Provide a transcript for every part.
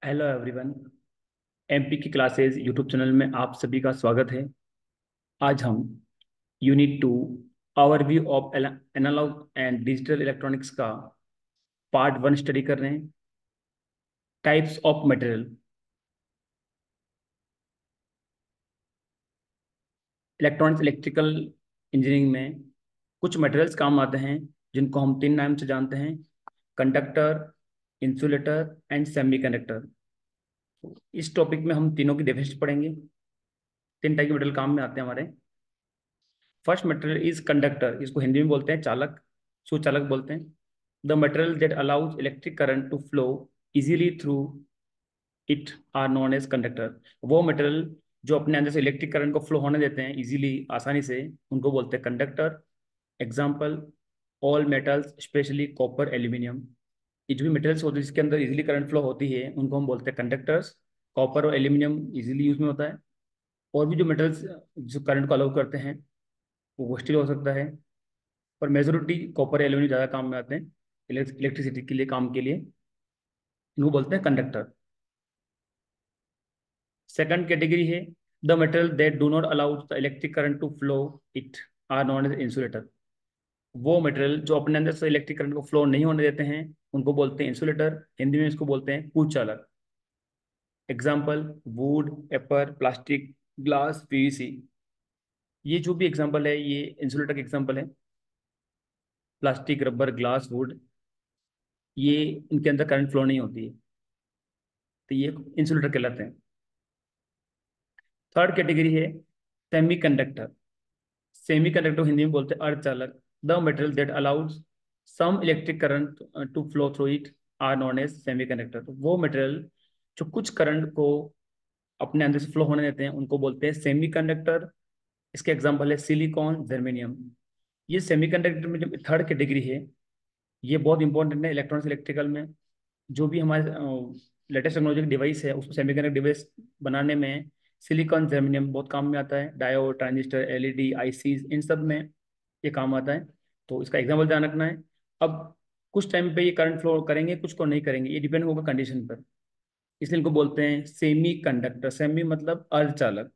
Hello everyone. MP की classes YouTube channel में आप सभी का स्वागत है। आज हम unit 2 overview of analog and digital electronics का पार्ट 1 स्टडी कर रहे हैं। Types of material. Electronics electrical engineering में कुछ मटेरियल्स काम आते हैं जिनको हम तीन नाम से जानते हैं: कंडक्टर, इंसुलेटर एंड सेमीकंडक्टर। इस टॉपिक में हम तीनों की डेफिनेशन पढ़ेंगे। तीन टाइप के मटेरियल काम में आते हैं हमारे। फर्स्ट मटेरियल इज कंडक्टर, इसको हिंदी में बोलते हैं चालक, सुचालक बोलते हैं। The material that allows electric current to flow easily through it are known as conductor. वो मटेरियल जो अपने अंदर से इलेक्ट्रिक करंट को फ्लो होने देते हैं इजीली, आसानी से, उनको बोलते हैं conductor. Example: all metals specially copper, aluminium. ये जो भी मेटल्स होते हैं जिसके अंदर इजीली करंट फ्लो होती है उनको हम बोलते हैं कंडक्टर्स। कॉपर और एल्यूमिनियम इजीली यूज में होता है। और भी जो मेटल्स जो करंट को अलाउ करते हैं वो स्टील हो सकता है, पर मेजोरिटी कॉपर एल्यूमिनियम ज़्यादा काम में आते हैं इलेक्ट्रिसिटी के लिए, काम के लिए। इनको बोलते हैं कंडक्टर। सेकंड कैटेगरी है the metal that do not allow the electric current to flow it are known as insulator. वो मटेरियल जो अपने अंदर से इलेक्ट्रिक करंट को फ्लो नहीं होने देते हैं उनको बोलते हैं इंसुलेटर। हिंदी में इसको बोलते हैं कुचालक। Example: wood, paper, plastic, glass, PVC. ये जो भी एग्जाम्पल है ये इंसुलेटर के एग्जाम्पल है। प्लास्टिक, रबर, ग्लास, वुड, ये इनके अंदर करंट फ्लो नहीं होती है, तो ये इंसुलेटर कहलाते हैं। थर्ड कैटेगरी है semi conductor. Semi conductor Hindi में बोलते हैं अर्धचालक। The material that allows some electric current to flow through it are known as semi conductor. वो मटेरियल जो कुछ करंट को अपने अंदर से फ्लो होने देते हैं उनको बोलते हैं सेमी कंडक्टर। इसके एग्जाम्पल है सिलिकॉन, जर्मेनियम। ये सेमी कंडक्टर में जो थर्ड कैटेगरी है ये बहुत इंपॉर्टेंट है इलेक्ट्रॉनिक्स इलेक्ट्रिकल में। जो भी हमारे लेटेस्ट टेक्नोलॉजी डिवाइस है उसको सेमीकंडक्टर डिवाइस बनाने में सिलिकॉन, जर्मेनियम बहुत काम में आता है। डायोड, ट्रांजिस्टर, एलईडी, आईसीज, इन सब में ये काम आता है। तो इसका एग्जाम्पल ध्यान रखना है। अब कुछ टाइम पे ये करंट फ्लो करेंगे, कुछ को नहीं करेंगे, ये डिपेंड होगा कंडीशन पर। इसलिए इनको बोलते हैं सेमी कंडक्टर। सेमी मतलब अर्धचालक।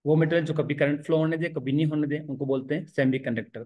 वो मटेरियल जो कभी करंट फ्लो होने दे कभी नहीं होने दे उनको बोलते हैं सेमी कंडक्टर।